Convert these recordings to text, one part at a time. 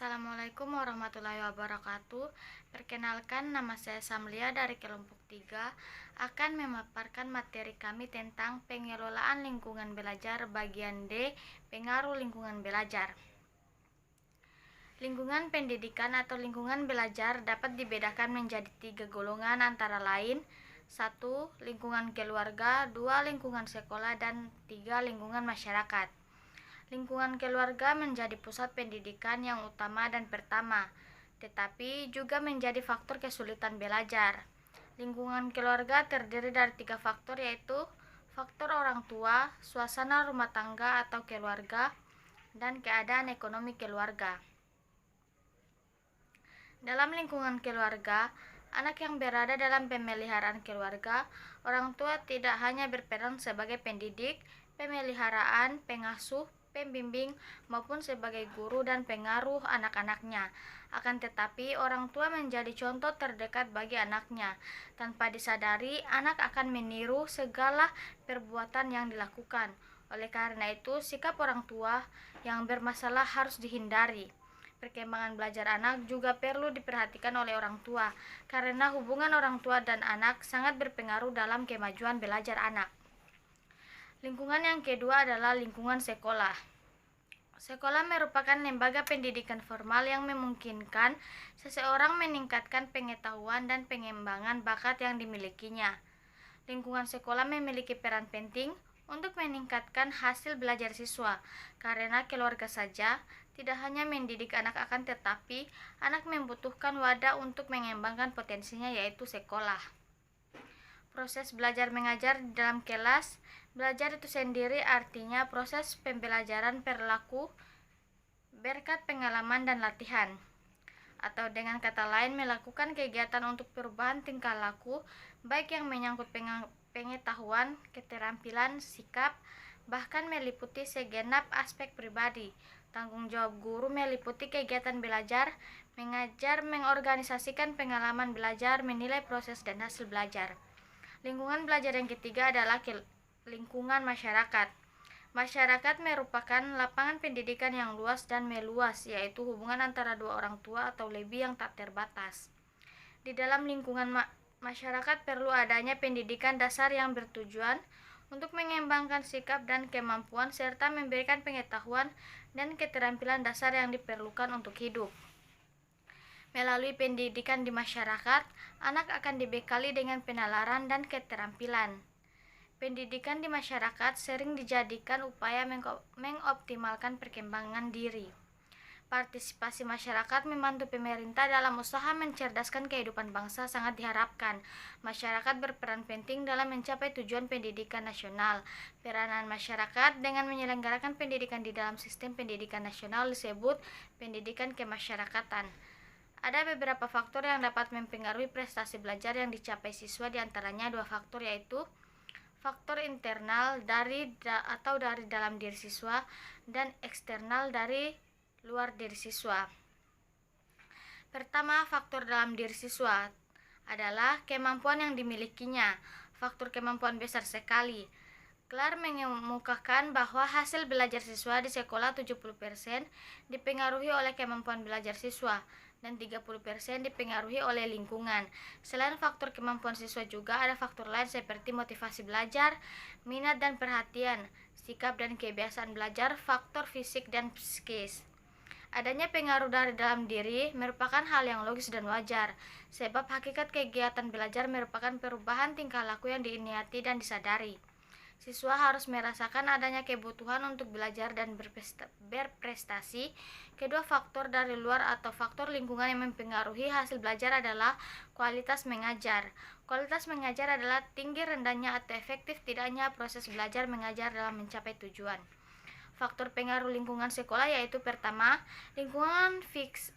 Assalamualaikum warahmatullahi wabarakatuh. Perkenalkan, nama saya Samlia dari kelompok 3 akan memaparkan materi kami tentang pengelolaan lingkungan belajar bagian D, pengaruh lingkungan belajar. Lingkungan pendidikan atau lingkungan belajar dapat dibedakan menjadi 3 golongan antara lain 1. Lingkungan keluarga, 2. Lingkungan sekolah, dan 3. Lingkungan masyarakat. Lingkungan keluarga menjadi pusat pendidikan yang utama dan pertama, tetapi juga menjadi faktor kesulitan belajar. Lingkungan keluarga terdiri dari 3 faktor, yaitu faktor orang tua, suasana rumah tangga atau keluarga, dan keadaan ekonomi keluarga. Dalam lingkungan keluarga, anak yang berada dalam pemeliharaan keluarga, orang tua tidak hanya berperan sebagai pendidik, pemeliharaan, pengasuh, pembimbing, maupun sebagai guru dan pengaruh anak-anaknya. Akan tetapi, orang tua menjadi contoh terdekat bagi anaknya. Tanpa disadari, anak akan meniru segala perbuatan yang dilakukan. Oleh karena itu, sikap orang tua yang bermasalah harus dihindari. Perkembangan belajar anak juga perlu diperhatikan oleh orang tua, karena hubungan orang tua dan anak sangat berpengaruh dalam kemajuan belajar anak. Lingkungan yang kedua adalah lingkungan sekolah. Sekolah merupakan lembaga pendidikan formal yang memungkinkan seseorang meningkatkan pengetahuan dan pengembangan bakat yang dimilikinya. Lingkungan sekolah memiliki peran penting untuk meningkatkan hasil belajar siswa, karena keluarga saja tidak hanya mendidik anak, akan tetapi anak membutuhkan wadah untuk mengembangkan potensinya, yaitu sekolah. Proses belajar mengajar di dalam kelas. Belajar itu sendiri artinya proses pembelajaran perilaku berkat pengalaman dan latihan, atau dengan kata lain melakukan kegiatan untuk perubahan tingkah laku, baik yang menyangkut pengetahuan, keterampilan, sikap, bahkan meliputi segenap aspek pribadi. Tanggung jawab guru meliputi kegiatan belajar, mengajar, mengorganisasikan pengalaman belajar, menilai proses dan hasil belajar. Lingkungan belajar yang ketiga adalah lingkungan masyarakat. Masyarakat merupakan lapangan pendidikan yang luas dan meluas, yaitu hubungan antara dua orang tua atau lebih yang tak terbatas. Di dalam lingkungan masyarakat perlu adanya pendidikan dasar yang bertujuan untuk mengembangkan sikap dan kemampuan serta memberikan pengetahuan dan keterampilan dasar yang diperlukan untuk hidup. Melalui pendidikan di masyarakat, anak akan dibekali dengan penalaran dan keterampilan. Pendidikan di masyarakat sering dijadikan upaya mengoptimalkan perkembangan diri. Partisipasi masyarakat membantu pemerintah dalam usaha mencerdaskan kehidupan bangsa sangat diharapkan. Masyarakat berperan penting dalam mencapai tujuan pendidikan nasional. Peranan masyarakat dengan menyelenggarakan pendidikan di dalam sistem pendidikan nasional disebut pendidikan kemasyarakatan. Ada beberapa faktor yang dapat mempengaruhi prestasi belajar yang dicapai siswa, diantaranya 2 faktor, yaitu faktor internal dari dalam diri siswa dan eksternal dari luar diri siswa. Pertama, faktor dalam diri siswa adalah kemampuan yang dimilikinya. Faktor kemampuan besar sekali. Clark mengemukakan bahwa hasil belajar siswa di sekolah 70% dipengaruhi oleh kemampuan belajar siswa dan 30% dipengaruhi oleh lingkungan. Selain faktor kemampuan siswa juga ada faktor lain seperti motivasi belajar, minat dan perhatian, sikap dan kebiasaan belajar, faktor fisik dan psikis. Adanya pengaruh dari dalam diri merupakan hal yang logis dan wajar, sebab hakikat kegiatan belajar merupakan perubahan tingkah laku yang diniati dan disadari. Siswa harus merasakan adanya kebutuhan untuk belajar dan berprestasi. Kedua faktor dari luar atau faktor lingkungan yang mempengaruhi hasil belajar adalah kualitas mengajar. Kualitas mengajar adalah tinggi rendahnya atau efektif tidaknya proses belajar mengajar dalam mencapai tujuan. Faktor pengaruh lingkungan sekolah yaitu pertama, lingkungan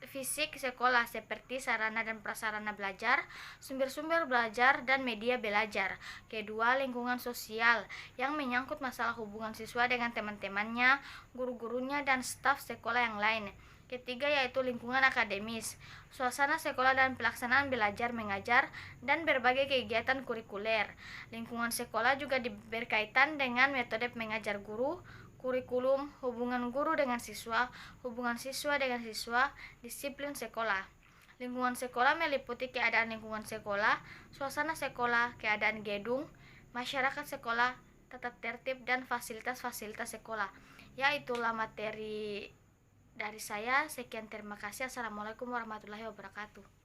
fisik sekolah seperti sarana dan prasarana belajar, sumber-sumber belajar, dan media belajar. Kedua, lingkungan sosial yang menyangkut masalah hubungan siswa dengan teman-temannya, guru-gurunya, dan staf sekolah yang lain. Ketiga, yaitu lingkungan akademis, suasana sekolah dan pelaksanaan belajar mengajar, dan berbagai kegiatan kurikuler. Lingkungan sekolah juga berkaitan dengan metode mengajar guru, kurikulum, hubungan guru dengan siswa, hubungan siswa dengan siswa, disiplin sekolah. Lingkungan sekolah meliputi keadaan lingkungan sekolah, suasana sekolah, keadaan gedung, masyarakat sekolah, tata tertib, dan fasilitas-fasilitas sekolah. Ya, itulah materi dari saya. Sekian, terima kasih. Assalamualaikum warahmatullahi wabarakatuh.